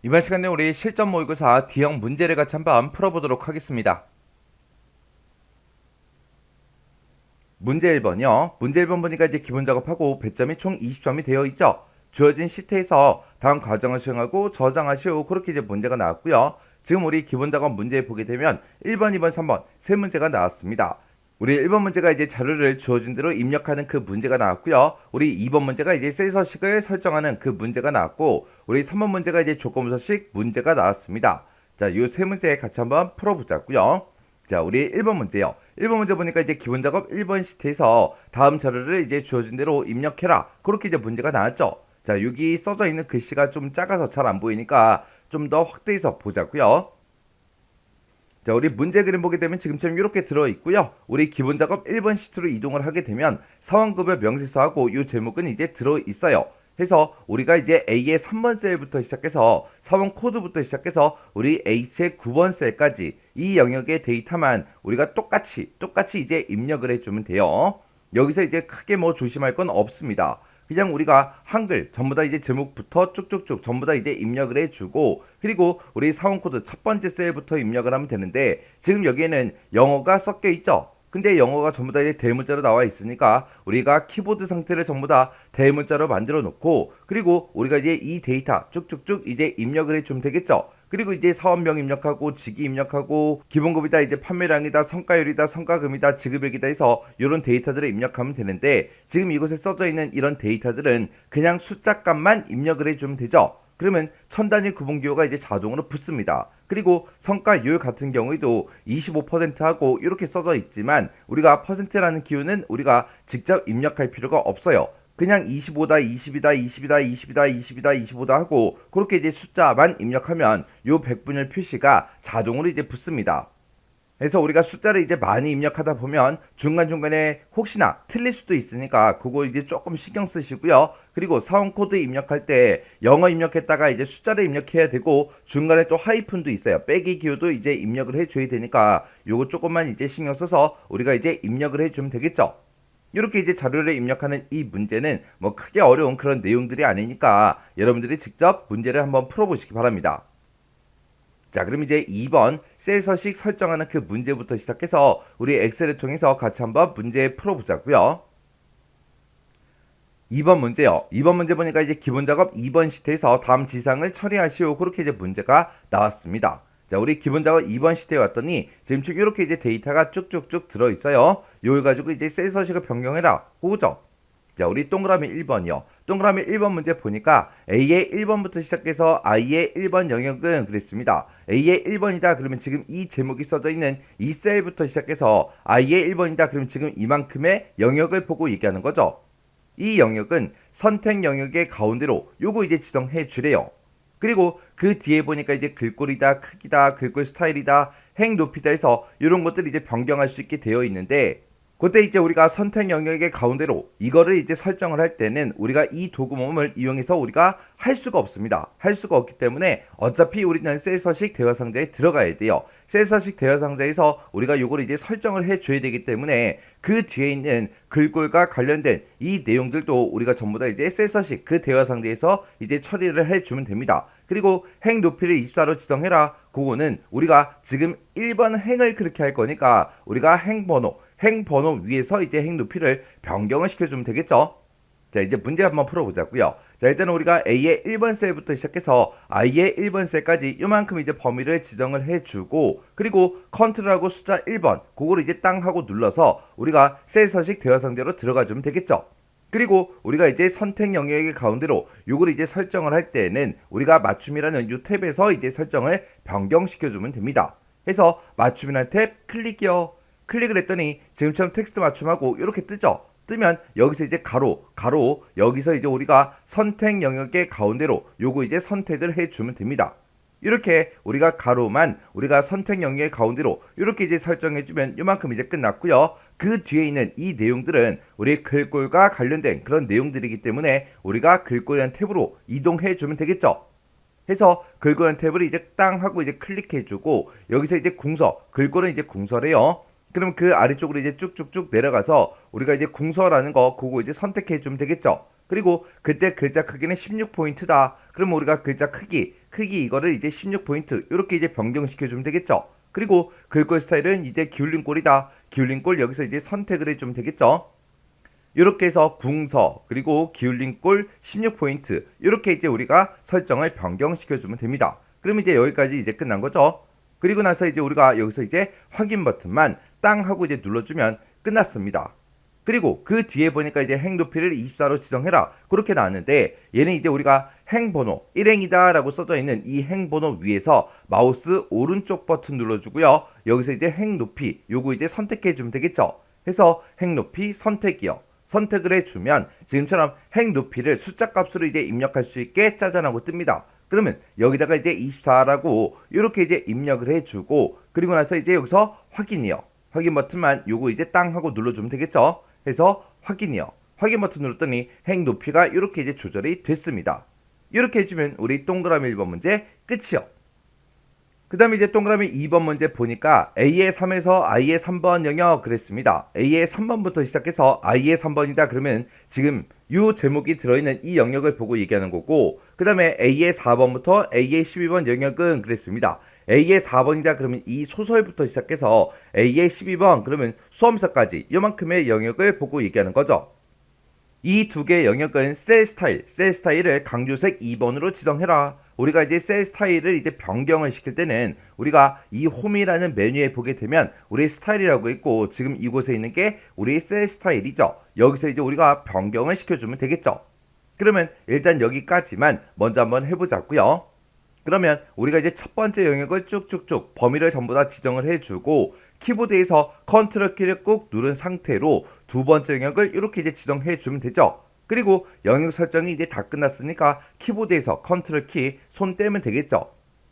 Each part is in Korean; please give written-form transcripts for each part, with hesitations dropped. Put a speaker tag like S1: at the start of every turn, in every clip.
S1: 이번 시간에 우리 실전 모의고사 D형 문제를 같이 한번 풀어보도록 하겠습니다. 문제 1번이요. 문제 1번 보니까 이제 기본 작업하고 배점이 총 20점이 되어 있죠. 주어진 시트에서 다음 과정을 수행하고 저장하시오. 그렇게 이제 문제가 나왔고요. 지금 우리 기본 작업 문제 보게 되면 1번, 2번, 3번 세 문제가 나왔습니다. 우리 1번 문제가 이제 자료를 주어진 대로 입력하는 그 문제가 나왔고요. 우리 2번 문제가 이제 셀 서식을 설정하는 그 문제가 나왔고, 우리 3번 문제가 이제 조건부서식 문제가 나왔습니다. 자, 이 세 문제 같이 한번 풀어보자고요. 자, 우리 1번 문제요. 1번 문제 보니까 이제 기본 작업 1번 시트에서 다음 자료를 이제 주어진 대로 입력해라. 그렇게 이제 문제가 나왔죠. 자, 여기 써져 있는 글씨가 좀 작아서 잘 안 보이니까 좀 더 확대해서 보자고요. 자, 우리 문제 그림 보게 되면 지금처럼 이렇게 들어있고요. 우리 기본 작업 1번 시트로 이동을 하게 되면 사원급여 명세서하고 이 제목은 이제 들어있어요. 해서 우리가 이제 A의 3번 셀부터 시작해서 사원 코드부터 시작해서 우리 H의 9번 셀까지 이 영역의 데이터만 우리가 똑같이 이제 입력을 해주면 돼요. 여기서 이제 크게 뭐 조심할 건 없습니다. 그냥 우리가 한글 전부 다 이제 제목부터 쭉쭉쭉 전부 다 이제 입력을 해주고, 그리고 우리 사원 코드 첫 번째 셀부터 입력을 하면 되는데, 지금 여기에는 영어가 섞여 있죠. 근데 영어가 전부 다 이제 대문자로 나와 있으니까 우리가 키보드 상태를 전부 다 대문자로 만들어 놓고, 그리고 우리가 이제 이 데이터 쭉쭉쭉 이제 입력을 해주면 되겠죠. 그리고 이제 사원명 입력하고 직위 입력하고 기본급이다, 이제 판매량이다, 성과율이다, 성과금이다, 지급액이다 해서 이런 데이터들을 입력하면 되는데, 지금 이곳에 써져 있는 이런 데이터들은 그냥 숫자 값만 입력을 해주면 되죠. 그러면 천 단위 구분기호가 이제 자동으로 붙습니다. 그리고 성과율 같은 경우에도 25%하고 이렇게 써져 있지만 우리가 퍼센트라는 기호는 우리가 직접 입력할 필요가 없어요. 그냥 25다, 20이다, 20이다, 20이다, 20이다, 25다 하고 그렇게 이제 숫자만 입력하면 요 백분율 표시가 자동으로 이제 붙습니다. 그래서 우리가 숫자를 이제 많이 입력하다 보면 중간중간에 혹시나 틀릴 수도 있으니까 그거 이제 조금 신경 쓰시고요. 그리고 사원 코드 입력할 때 영어 입력했다가 이제 숫자를 입력해야 되고, 중간에 또 하이픈도 있어요. 빼기 기호도 이제 입력을 해줘야 되니까 요거 조금만 이제 신경 써서 우리가 이제 입력을 해주면 되겠죠. 이렇게 이제 자료를 입력하는 이 문제는 뭐 크게 어려운 그런 내용들이 아니니까 여러분들이 직접 문제를 한번 풀어보시기 바랍니다. 자, 그럼 이제 2번 셀 서식 설정하는 그 문제부터 시작해서 우리 엑셀을 통해서 같이 한번 문제 풀어보자고요. 2번 문제요. 2번 문제 보니까 이제 기본 작업 2번 시트에서 다음 지상을 처리하시오. 그렇게 이제 문제가 나왔습니다. 자, 우리 기본 작업 2번 시트에 왔더니 지금 이렇게 이제 데이터가 쭉쭉쭉 들어있어요. 요걸 가지고 이제 셀 서식을 변경해라. 그거죠. 자, 우리 동그라미 1번이요. 동그라미 1번 문제 보니까 A의 1번부터 시작해서 I의 1번 영역은 그랬습니다. A의 1번이다. 그러면 지금 이 제목이 써져 있는 이 셀부터 시작해서 I의 1번이다. 그러면 지금 이만큼의 영역을 보고 얘기하는 거죠. 이 영역은 선택 영역의 가운데로 요거 이제 지정해 주래요. 그리고 그 뒤에 보니까 이제 글꼴이다, 크기다, 글꼴 스타일이다, 행 높이다 해서 이런 것들이 이제 변경할 수 있게 되어 있는데, 그때 이제 우리가 선택 영역의 가운데로 이거를 이제 설정을 할 때는 우리가 이 도구 모음을 이용해서 우리가 할 수가 없습니다. 할 수가 없기 때문에 어차피 우리는 셀 서식 대화 상자에 들어가야 돼요. 셀 서식 대화 상자에서 우리가 요거를 이제 설정을 해줘야 되기 때문에 그 뒤에 있는 글꼴과 관련된 이 내용들도 우리가 전부 다 이제 셀 서식 그 대화 상자에서 이제 처리를 해주면 됩니다. 그리고 행 높이를 24로 지정해라. 그거는 우리가 지금 1번 행을 그렇게 할 거니까 우리가 행 번호 위에서 이제 행 높이를 변경을 시켜주면 되겠죠. 자, 이제 문제 한번 풀어보자고요. 자, 일단은 우리가 A의 1번 셀부터 시작해서 I의 1번 셀까지 요만큼 이제 범위를 지정을 해주고, 그리고 컨트롤하고 숫자 1번 그거를 이제 땅 하고 눌러서 우리가 셀 서식 대화 상자로 들어가주면 되겠죠. 그리고 우리가 이제 선택 영역의 가운데로 요걸 이제 설정을 할 때는 우리가 맞춤이라는 요 탭에서 이제 설정을 변경시켜주면 됩니다. 해서 맞춤이라는 탭 클릭이요. 클릭을 했더니 지금처럼 텍스트 맞춤하고 이렇게 뜨죠. 뜨면 여기서 이제 가로 여기서 이제 우리가 선택 영역의 가운데로 요거 이제 선택을 해주면 됩니다. 이렇게 우리가 가로만 우리가 선택 영역의 가운데로 이렇게 이제 설정해주면 이만큼 이제 끝났고요. 그 뒤에 있는 이 내용들은 우리 글꼴과 관련된 그런 내용들이기 때문에 우리가 글꼴이라는 탭으로 이동해주면 되겠죠. 해서 글꼴이라는 탭을 이제 땅 하고 이제 클릭해주고, 여기서 이제 궁서, 글꼴은 이제 궁서래요. 그럼 그 아래쪽으로 이제 쭉쭉쭉 내려가서 우리가 이제 궁서라는 거 그거 이제 선택해 주면 되겠죠. 그리고 그때 글자 크기는 16포인트다. 그러면 우리가 글자 크기 크기 이거를 이제 16포인트 이렇게 이제 변경시켜 주면 되겠죠. 그리고 글꼴 스타일은 이제 기울린 꼴이다. 기울린 꼴 여기서 이제 선택을 해주면 되겠죠. 이렇게 해서 궁서 그리고 기울린 꼴 16포인트 이렇게 이제 우리가 설정을 변경시켜 주면 됩니다. 그러면 이제 여기까지 이제 끝난 거죠. 그리고 나서 이제 우리가 여기서 이제 확인 버튼만 땅 하고 이제 눌러주면 끝났습니다. 그리고 그 뒤에 보니까 이제 행 높이를 24로 지정해라 그렇게 나왔는데, 얘는 이제 우리가 행 번호 1행이다 라고 써져 있는 이 행 번호 위에서 마우스 오른쪽 버튼 눌러주고요. 여기서 이제 행 높이 요거 이제 선택해 주면 되겠죠. 해서 행 높이 선택이요. 선택을 해주면 지금처럼 행 높이를 숫자 값으로 이제 입력할 수 있게 짜잔하고 뜹니다. 그러면 여기다가 이제 24라고 이렇게 이제 입력을 해주고, 그리고 나서 이제 여기서 확인이요. 확인 버튼만 요거 이제 땅 하고 눌러주면 되겠죠. 해서 확인이요. 확인 버튼 눌렀더니 행 높이가 이렇게 이제 조절이 됐습니다. 이렇게 해주면 우리 동그라미 1번 문제 끝이요. 그 다음에 이제 동그라미 2번 문제 보니까 A의 3에서 I의 3번 영역 그랬습니다. A의 3번부터 시작해서 I의 3번이다 그러면 지금 이 제목이 들어있는 이 영역을 보고 얘기하는 거고, 그 다음에 A의 4번부터 A의 12번 영역은 그랬습니다. A의 4번이다 그러면 이 소설부터 시작해서 A의 12번 그러면 수험서까지 이만큼의 영역을 보고 얘기하는 거죠. 이 두 개의 영역은 셀 스타일을 강조색 2번으로 지정해라. 우리가 이제 셀 스타일을 이제 변경을 시킬 때는 우리가 이 홈이라는 메뉴에 보게 되면 우리 스타일이라고 있고, 지금 이곳에 있는 게 우리 셀 스타일이죠. 여기서 이제 우리가 변경을 시켜주면 되겠죠. 그러면 일단 여기까지만 먼저 한번 해보자고요. 그러면 우리가 이제 첫 번째 영역을 쭉쭉쭉 범위를 전부 다 지정을 해주고, 키보드에서 컨트롤 키를 꾹 누른 상태로 두 번째 영역을 이렇게 이제 지정해 주면 되죠. 그리고 영역 설정이 이제 다 끝났으니까 키보드에서 컨트롤 키 손 떼면 되겠죠.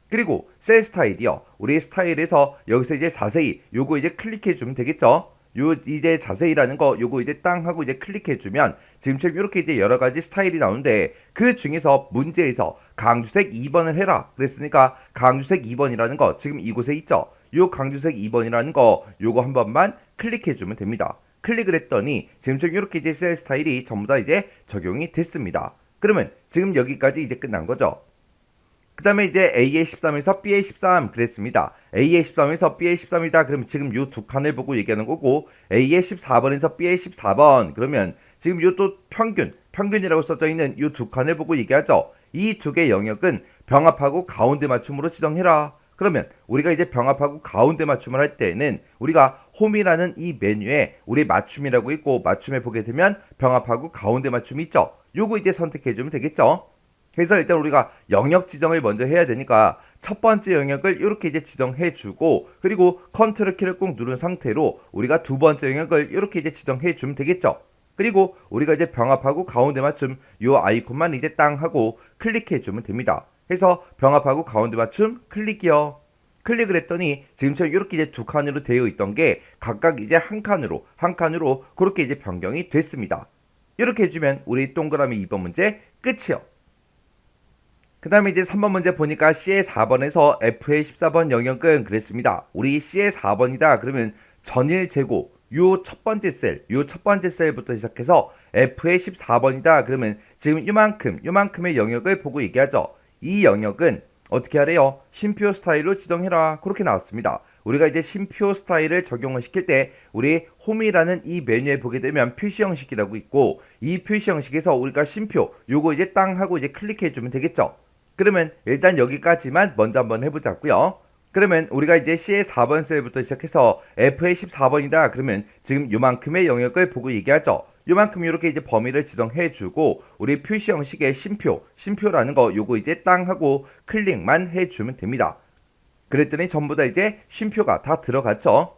S1: 그리고 셀 스타일이요. 우리 스타일에서 여기서 이제 자세히 요거 이제 클릭해 주면 되겠죠. 요 이제 자세히라는 거 요거 이제 땅 하고 이제 클릭해 주면 지금처럼 이렇게 이제 여러 가지 스타일이 나오는데, 그 중에서 문제에서 강주색 2번을 해라 그랬으니까 강주색 2번이라는 거 지금 이곳에 있죠. 요 강주색 2번이라는 거 요거 한 번만 클릭해 주면 됩니다. 클릭을 했더니 지금처럼 이렇게 이제 셀 스타일이 전부 다 이제 적용이 됐습니다. 그러면 지금 여기까지 이제 끝난 거죠. 그 다음에 이제 A의 13에서 B의 13 그랬습니다. A의 13에서 B의 13이다 그러면 지금 요 두 칸을 보고 얘기하는 거고, A의 14번에서 B의 14번 그러면 지금 요 또 평균이라고 써져 있는 요 두 칸을 보고 얘기하죠. 이 두 개 영역은 병합하고 가운데 맞춤으로 지정해라. 그러면 우리가 이제 병합하고 가운데 맞춤을 할 때는 우리가 홈이라는 이 메뉴에 우리 맞춤이라고 있고, 맞춤에 보게 되면 병합하고 가운데 맞춤이 있죠. 요거 이제 선택해 주면 되겠죠. 그래서 일단 우리가 영역 지정을 먼저 해야 되니까 첫 번째 영역을 이렇게 이제 지정해 주고, 그리고 컨트롤 키를 꾹 누른 상태로 우리가 두 번째 영역을 이렇게 이제 지정해 주면 되겠죠. 그리고 우리가 이제 병합하고 가운데 맞춤 요 아이콘만 이제 땅 하고 클릭해 주면 됩니다. 해서 병합하고 가운데 맞춤 클릭이요. 클릭을 했더니 지금처럼 이렇게 이제 두 칸으로 되어 있던 게 각각 이제 한 칸으로 그렇게 이제 변경이 됐습니다. 이렇게 해주면 우리 동그라미 2번 문제 끝이요. 그 다음에 이제 3번 문제 보니까 C의 4번에서 F의 14번 영역은 그랬습니다. 우리 C의 4번이다 그러면 전일 재고 요 첫 번째 셀부터 시작해서 F의 14번이다 그러면 지금 요만큼의 영역을 보고 얘기하죠. 이 영역은 어떻게 하래요? 쉼표 스타일로 지정해라 그렇게 나왔습니다. 우리가 이제 쉼표 스타일을 적용을 시킬 때 우리 홈이라는 이 메뉴에 보게 되면 표시 형식이라고 있고, 이 표시 형식에서 우리가 쉼표 요거 이제 땅 하고 이제 클릭해 주면 되겠죠. 그러면 일단 여기까지만 먼저 한번 해보자고요. 그러면 우리가 이제 C의 4번 셀부터 시작해서 F의 14번이다 그러면 지금 요만큼의 영역을 보고 얘기하죠. 요만큼 이렇게 이제 범위를 지정해 주고, 우리 표시 형식의 쉼표라는 거 요거 이제 땅 하고 클릭만 해 주면 됩니다. 그랬더니 전부 다 이제 쉼표가 다 들어갔죠.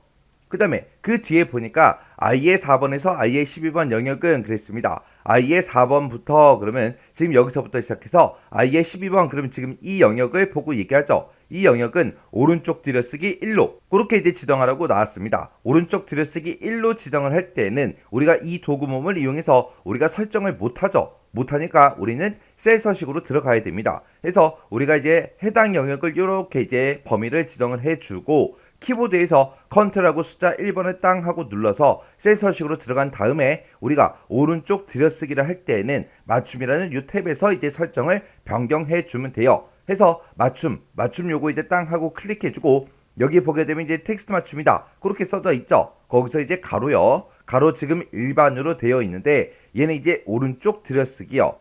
S1: 그 다음에 그 뒤에 보니까 I의 4번에서 I의 12번 영역은 그랬습니다. I의 4번부터 그러면 지금 여기서부터 시작해서 I의 12번 그러면 지금 이 영역을 보고 얘기하죠. 이 영역은 오른쪽 들여쓰기 1로 그렇게 이제 지정하라고 나왔습니다. 오른쪽 들여쓰기 1로 지정을 할 때는 우리가 이 도구몸을 이용해서 우리가 설정을 못하죠. 못하니까 우리는 셀 서식으로 들어가야 됩니다. 그래서 우리가 이제 해당 영역을 이렇게 이제 범위를 지정을 해주고, 키보드에서 컨트롤하고 숫자 1번을 땅 하고 눌러서 셀 서식으로 들어간 다음에 우리가 오른쪽 들여쓰기를 할 때는 맞춤이라는 이 탭에서 이제 설정을 변경해 주면 돼요. 해서 맞춤 요거 이제 땅 하고 클릭해주고 여기 보게 되면 이제 텍스트 맞춤이다. 그렇게 써져 있죠. 거기서 이제 가로요. 가로 지금 일반으로 되어 있는데 얘는 이제 오른쪽 들여쓰기요.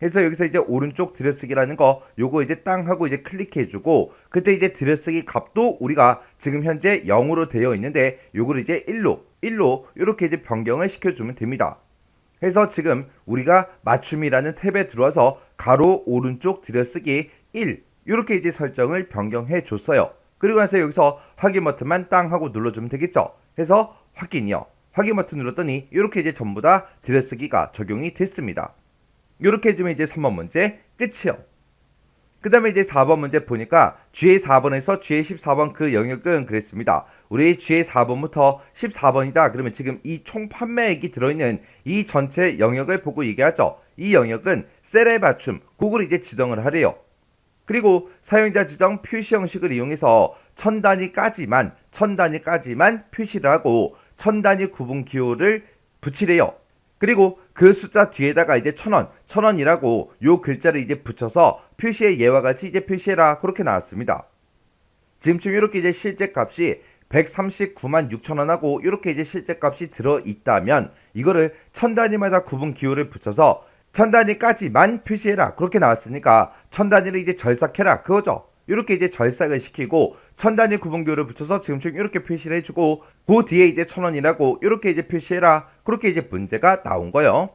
S1: 해서 여기서 이제 오른쪽 들여쓰기라는 거 요거 이제 땅 하고 이제 클릭해주고 그때 이제 들여쓰기 값도 우리가 지금 현재 0으로 되어 있는데 요거를 이제 1로 이렇게 이제 변경을 시켜주면 됩니다. 해서 지금 우리가 맞춤이라는 탭에 들어와서 가로 오른쪽 들여쓰기 1 이렇게 이제 설정을 변경해 줬어요. 그리고 나서 여기서 확인 버튼만 땅 하고 눌러주면 되겠죠. 해서 확인이요. 확인 버튼 눌렀더니 이렇게 이제 전부 다 들여쓰기가 적용이 됐습니다. 이렇게 해주면 이제 3번 문제 끝이요. 그 다음에 이제 4번 문제 보니까 G의 4번에서 G의 14번 그 영역은 그랬습니다. 우리 G의 4번부터 14번이다. 그러면 지금 이 총 판매액이 들어있는 이 전체 영역을 보고 얘기하죠. 이 영역은 셀의 맞춤, 그걸 이제 지정을 하래요. 그리고 사용자 지정 표시 형식을 이용해서 천 단위까지만 표시를 하고 천 단위 구분 기호를 붙이래요. 그리고 그 숫자 뒤에다가 이제 1,000원이라고 요 글자를 이제 붙여서 표시의 예와 같이 이제 표시해라. 그렇게 나왔습니다. 지금쯤 이렇게 이제 실제 값이 139만 6천원하고 이렇게 이제 실제 값이 들어있다면 이거를 천 단위마다 구분 기호를 붙여서 천 단위까지만 표시해라. 그렇게 나왔으니까 천 단위를 이제 절삭해라. 그거죠. 이렇게 이제 절삭을 시키고 천 단위 구분 기호를 붙여서 지금처럼 이렇게 표시를 해주고 그 뒤에 이제 1,000원이라고 이렇게 이제 표시해라. 그렇게 이제 문제가 나온 거예요.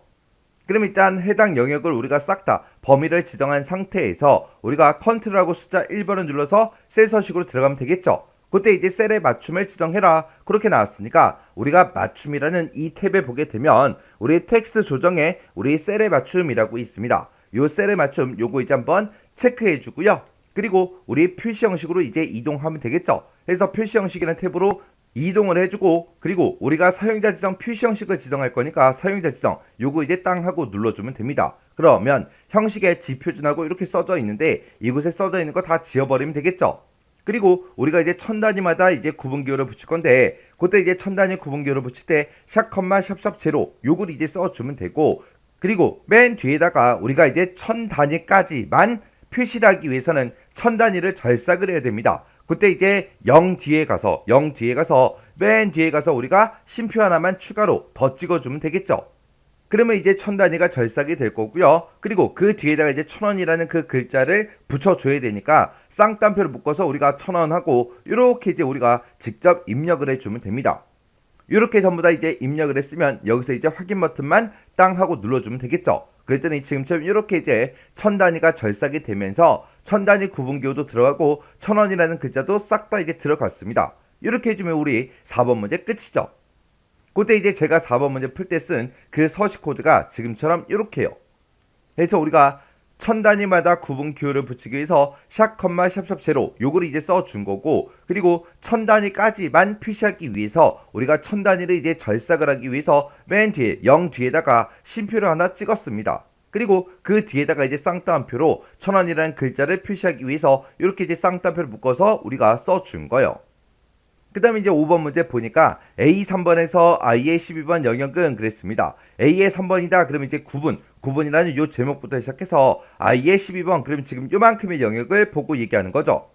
S1: 그럼 일단 해당 영역을 우리가 싹 다 범위를 지정한 상태에서 우리가 컨트롤하고 숫자 1번을 눌러서 셀 서식으로 들어가면 되겠죠. 그때 이제 셀의 맞춤을 지정해라. 그렇게 나왔으니까 우리가 맞춤이라는 이 탭에 보게 되면 우리 텍스트 조정에 우리 셀의 맞춤이라고 있습니다. 요 셀의 맞춤 요거 이제 한번 체크해 주고요. 그리고 우리 표시 형식으로 이제 이동하면 되겠죠. 그래서 표시 형식이라는 탭으로 이동을 해주고 그리고 우리가 사용자 지정 표시 형식을 지정할 거니까 사용자 지정 요거 이제 땅 하고 눌러주면 됩니다. 그러면 형식에 지표준하고 이렇게 써져 있는데 이곳에 써져 있는 거 다 지워버리면 되겠죠. 그리고 우리가 이제 천 단위마다 이제 구분 기호를 붙일 건데 그때 이제 천 단위 구분 기호를 붙일 때 샵 컴마 샵샵 제로 요걸 이제 써주면 되고 그리고 맨 뒤에다가 우리가 이제 천 단위까지만 표시를 하기 위해서는 천 단위를 절삭을 해야 됩니다. 그때 이제 0 뒤에 가서 맨 뒤에 가서 우리가 쉼표 하나만 추가로 더 찍어주면 되겠죠. 그러면 이제 천 단위가 절삭이 될 거고요. 그리고 그 뒤에다가 이제 1,000원이라는 그 글자를 붙여줘야 되니까 쌍따옴표를 묶어서 우리가 1,000원 하고 이렇게 이제 우리가 직접 입력을 해주면 됩니다. 이렇게 전부 다 이제 입력을 했으면 여기서 이제 확인 버튼만 땅 하고 눌러주면 되겠죠. 그랬더니 지금처럼 이렇게 이제 천 단위가 절삭이 되면서 천 단위 구분 기호도 들어가고 1,000원이라는 글자도 싹 다 이제 들어갔습니다. 이렇게 해주면 우리 4번 문제 끝이죠. 그때 이제 제가 4번 문제 풀 때 쓴 그 서식 코드가 지금처럼 이렇게요. 그래서 우리가 천 단위마다 구분 기호를 붙이기 위해서 샵 컴마 샵샵 제로 요거를 이제 써준 거고 그리고 천 단위까지만 표시하기 위해서 우리가 천 단위를 이제 절삭을 하기 위해서 맨 뒤에 0 뒤에다가 쉼표를 하나 찍었습니다. 그리고 그 뒤에다가 이제 쌍따옴표로 1,000원이라는 글자를 표시하기 위해서 이렇게 이제 쌍따옴표를 묶어서 우리가 써준 거예요. 그 다음에 이제 5번 문제 보니까 A 3번에서 I의 12번 영역은 그랬습니다. A의 3번이다 그러면 이제 구분이라는 요 제목부터 시작해서 I의 12번 그러면 지금 요만큼의 영역을 보고 얘기하는 거죠.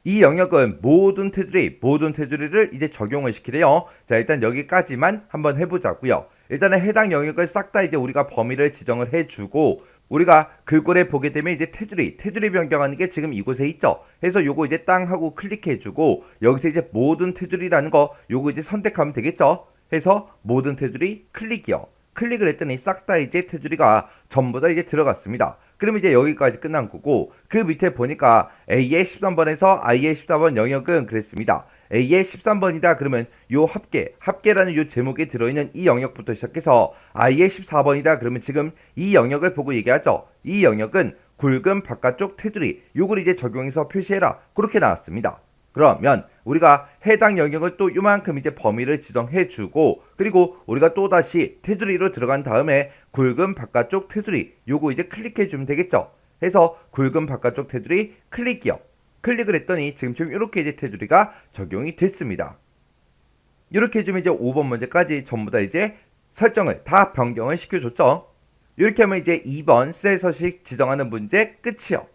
S1: 이 영역은 모든 테두리를 이제 적용을 시키래요. 자 일단 여기까지만 한번 해보자고요. 일단은 해당 영역을 싹 다 이제 우리가 범위를 지정을 해주고 우리가 글꼴에 보게 되면 이제 테두리 변경하는 게 지금 이곳에 있죠. 그래서 요거 이제 땅 하고 클릭해주고 여기서 이제 모든 테두리라는 거 요거 이제 선택하면 되겠죠. 해서 모든 테두리 클릭이요. 클릭을 했더니 싹 다 이제 테두리가 전부 다 이제 들어갔습니다. 그러면 이제 여기까지 끝난 거고 그 밑에 보니까 A의 13번에서 I의 14번 영역은 그랬습니다. A의 13번이다 그러면 요 합계라는 요 제목에 들어있는 이 영역부터 시작해서 I의 14번이다 그러면 지금 이 영역을 보고 얘기하죠. 이 영역은 굵은 바깥쪽 테두리 요걸 이제 적용해서 표시해라 그렇게 나왔습니다. 그러면 우리가 해당 영역을 또 요만큼 이제 범위를 지정해주고 그리고 우리가 또다시 테두리로 들어간 다음에 굵은 바깥쪽 테두리 요거 이제 클릭해주면 되겠죠. 해서 굵은 바깥쪽 테두리 클릭이요. 클릭을 했더니 지금 이렇게 이제 테두리가 적용이 됐습니다. 이렇게 해주면 이제 5번 문제까지 전부 다 이제 설정을 다 변경을 시켜줬죠. 이렇게 하면 이제 2번 셀 서식 지정하는 문제 끝이요.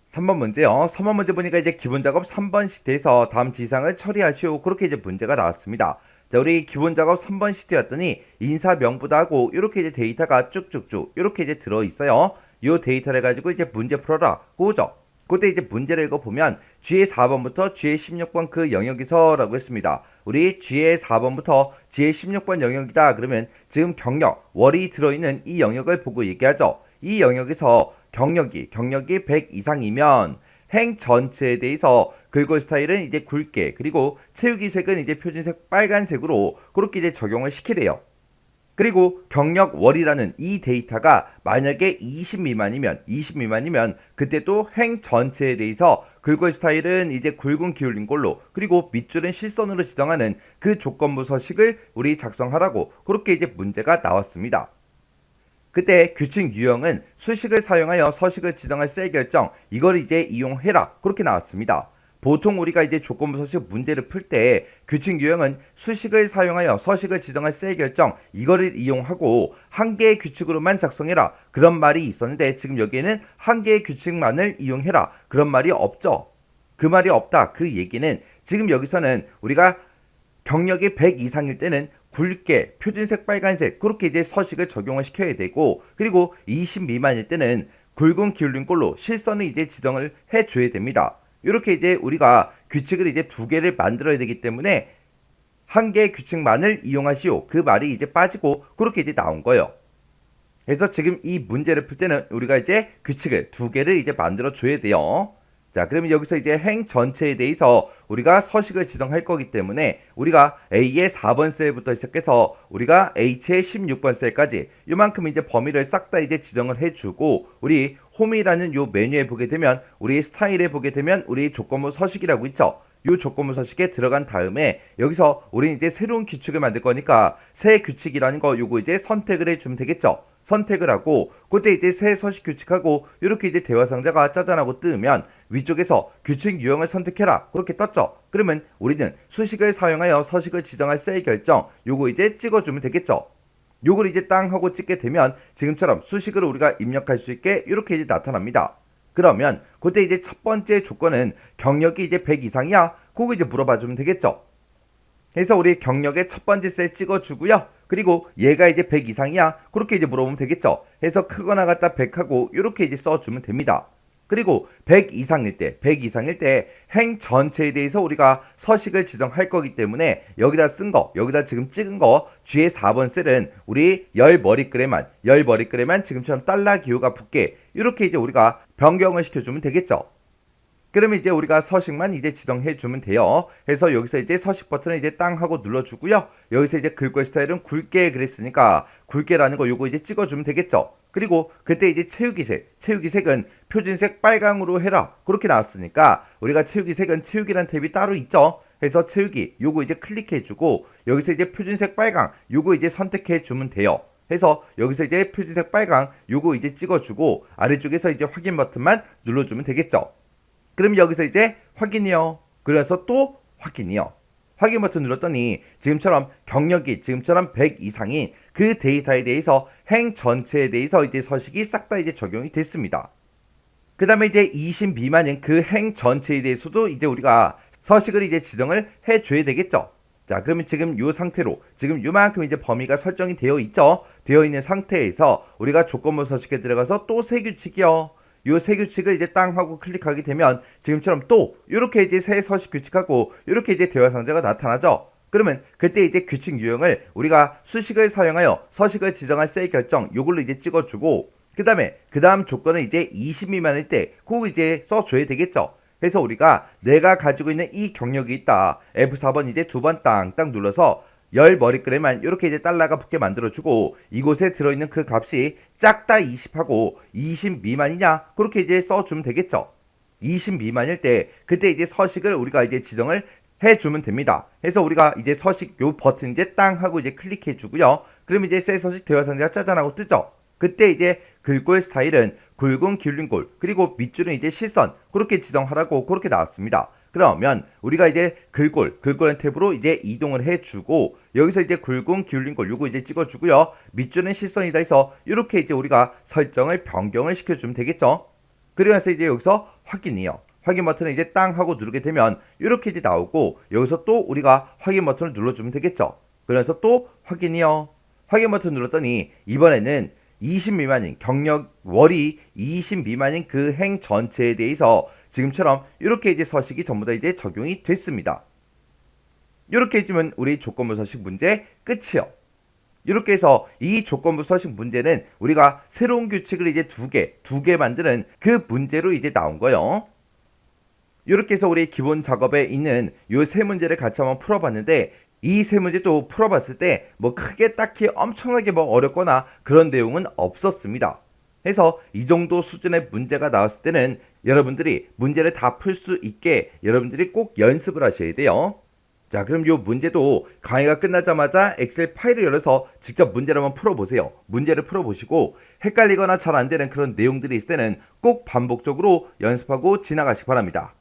S1: 3번 문제요. 3번 문제 보니까 이제 기본 작업 3번 시트에서 다음 지상을 처리하시오. 그렇게 이제 문제가 나왔습니다. 자, 우리 기본 작업 3번 시트였더니 인사 명부도 하고 이렇게 이제 데이터가 쭉쭉쭉 이렇게 이제 들어 있어요. 요 데이터를 가지고 이제 문제 풀어라. 그거죠. 그때 이제 문제를 읽어보면 G의 4번부터 G의 16번 그 영역에서라고 했습니다. 우리 G의 4번부터 G의 16번 영역이다. 그러면 지금 경력, 월이 들어있는 이 영역을 보고 얘기하죠. 이 영역에서 경력이 100 이상이면 행 전체에 대해서 긁고 스타일은 이제 굵게, 그리고 채우기 색은 이제 표준색 빨간색으로 그렇게 이제 적용을 시키래요. 그리고 경력월이라는 이 데이터가 만약에 20 미만이면 그때도 행 전체에 대해서 긁고 스타일은 이제 굵은 기울인 걸로, 그리고 밑줄은 실선으로 지정하는 그 조건부 서식을 우리 작성하라고 그렇게 이제 문제가 나왔습니다. 그때 규칙 유형은 수식을 사용하여 서식을 지정할 셀 결정, 이걸 이제 이용해라 그렇게 나왔습니다. 보통 우리가 이제 조건부 서식 문제를 풀 때 규칙 유형은 수식을 사용하여 서식을 지정할 셀 결정, 이거를 이용하고 한 개의 규칙으로만 작성해라 그런 말이 있었는데, 지금 여기에는 한 개의 규칙만을 이용해라 그런 말이 없죠. 그 말이 없다. 그 얘기는 지금 여기서는 우리가 경력이 100 이상일 때는 굵게 표준색 빨간색 그렇게 이제 서식을 적용을 시켜야 되고, 그리고 20 미만일 때는 굵은 기울인 꼴로 실선을 이제 지정을 해줘야 됩니다. 이렇게 이제 우리가 규칙을 이제 두 개를 만들어야 되기 때문에 한 개의 규칙만을 이용하시오 그 말이 이제 빠지고 그렇게 이제 나온 거예요. 그래서 지금 이 문제를 풀 때는 우리가 이제 규칙을 두 개를 이제 만들어 줘야 돼요. 자, 그러면 여기서 이제 행 전체에 대해서 우리가 서식을 지정할 거기 때문에 우리가 A의 4번 셀부터 시작해서 우리가 H의 16번 셀까지 이만큼 이제 범위를 싹 다 이제 지정을 해주고, 우리 홈이라는 요 메뉴에 보게 되면 우리 스타일에 보게 되면 우리 조건부 서식이라고 있죠. 요 조건부 서식에 들어간 다음에 여기서 우리는 이제 새로운 규칙을 만들 거니까 새 규칙이라는 거 요거 이제 선택을 해주면 되겠죠. 선택을 하고 그때 이제 새 서식 규칙하고 이렇게 이제 대화 상자가 짜잔하고 뜨면 위쪽에서 규칙 유형을 선택해라 그렇게 떴죠. 그러면 우리는 수식을 사용하여 서식을 지정할 셀 결정 요거 이제 찍어주면 되겠죠. 요걸 이제 땅 하고 찍게 되면 지금처럼 수식을 우리가 입력할 수 있게 이렇게 이제 나타납니다. 그러면 그때 이제 첫 번째 조건은 경력이 이제 100 이상이야? 그거 이제 물어봐 주면 되겠죠. 그래서 우리 경력의 첫 번째 셀 찍어주고요. 그리고 얘가 이제 100 이상이야? 그렇게 이제 물어보면 되겠죠. 해서 크거나 같다 100하고 이렇게 이제 써주면 됩니다. 그리고 100 이상일 때 행 전체에 대해서 우리가 서식을 지정할 거기 때문에 여기다 쓴 거, 여기다 지금 찍은 거 G의 4번 셀은 우리 열 머리글에만 지금처럼 달러 기호가 붙게 이렇게 이제 우리가 변경을 시켜주면 되겠죠. 그러면 이제 우리가 서식만 이제 지정해 주면 돼요. 그래서 여기서 이제 서식 버튼을 이제 땅 하고 눌러주고요. 여기서 이제 긁고 스타일은 굵게 그랬으니까 굵게라는 거 요거 이제 찍어주면 되겠죠. 그리고 그때 이제 채우기색은 표준색 빨강으로 해라 그렇게 나왔으니까 우리가 채우기색은 채우기란 탭이 따로 있죠. 그래서 채우기 요거 이제 클릭해주고 여기서 이제 표준색 빨강 요거 이제 선택해주면 돼요. 해서 여기서 이제 표준색 빨강 요거 이제 찍어주고 아래쪽에서 이제 확인 버튼만 눌러주면 되겠죠. 그럼 여기서 이제 확인이요. 그래서 또 확인이요. 확인 버튼 눌렀더니 지금처럼 경력이 지금처럼 100 이상인 그 데이터에 대해서 행 전체에 대해서 이제 서식이 싹 다 이제 적용이 됐습니다. 그 다음에 이제 20 미만인 그 행 전체에 대해서도 이제 우리가 서식을 이제 지정을 해줘야 되겠죠. 자, 그러면 지금 이 상태로 지금 요만큼 이제 범위가 설정이 되어 있죠. 되어 있는 상태에서 우리가 조건부 서식에 들어가서 또 새 규칙이요. 요 새 규칙을 이제 땅 하고 클릭하게 되면 지금처럼 또 이렇게 이제 새 서식 규칙하고 이렇게 이제 대화 상자가 나타나죠. 그러면 그때 이제 규칙 유형을 우리가 수식을 사용하여 서식을 지정할 셀 결정 요걸로 이제 찍어주고, 그 다음 조건은 이제 20 미만일 때 그거 이제 써줘야 되겠죠. 그래서 우리가 내가 가지고 있는 이 경력이 있다. F4번 이제 두 번 땅 눌러서 열 머리글에만 이렇게 이제 달러가 붙게 만들어주고 이곳에 들어있는 그 값이 작다 20하고 20 미만이냐 그렇게 이제 써주면 되겠죠. 20 미만일 때 그때 이제 서식을 우리가 이제 지정을 해주면 됩니다. 그래서 우리가 이제 서식 요 버튼 이제 땅 하고 이제 클릭해주고요. 그러면 이제 새 서식 대화 상자가 짜잔하고 뜨죠. 그때 이제 글꼴 스타일은 굵은 기울인 골 그리고 밑줄은 이제 실선 그렇게 지정하라고 그렇게 나왔습니다. 그러면 우리가 이제 글꼴 탭으로 이제 이동을 해주고 여기서 이제 굵은 기울인 골 요거 이제 찍어주고요. 밑줄은 실선이다 해서 이렇게 이제 우리가 설정을 변경을 시켜주면 되겠죠. 그리고 나서 이제 여기서 확인이요. 확인 버튼을 이제 땅 하고 누르게 되면 이렇게 이제 나오고 여기서 또 우리가 확인 버튼을 눌러주면 되겠죠. 그래서 또 확인이요. 확인 버튼 눌렀더니 이번에는 20 미만인 경력 월이 20 미만인 그 행 전체에 대해서 지금처럼 이렇게 이제 서식이 전부 다 이제 적용이 됐습니다. 이렇게 해주면 우리 조건부 서식 문제 끝이요. 이렇게 해서 이 조건부 서식 문제는 우리가 새로운 규칙을 이제 두 개 만드는 그 문제로 이제 나온 거예요. 이렇게 해서 우리 기본 작업에 있는 이 세 문제를 같이 한번 풀어봤는데 이 세 문제도 풀어봤을 때 뭐 크게 딱히 엄청나게 뭐 어렵거나 그런 내용은 없었습니다. 해서 이 정도 수준의 문제가 나왔을 때는 여러분들이 문제를 다 풀 수 있게 여러분들이 꼭 연습을 하셔야 돼요. 자, 그럼 이 문제도 강의가 끝나자마자 엑셀 파일을 열어서 직접 문제를 한번 풀어보세요. 문제를 풀어보시고 헷갈리거나 잘 안되는 그런 내용들이 있을 때는 꼭 반복적으로 연습하고 지나가시기 바랍니다.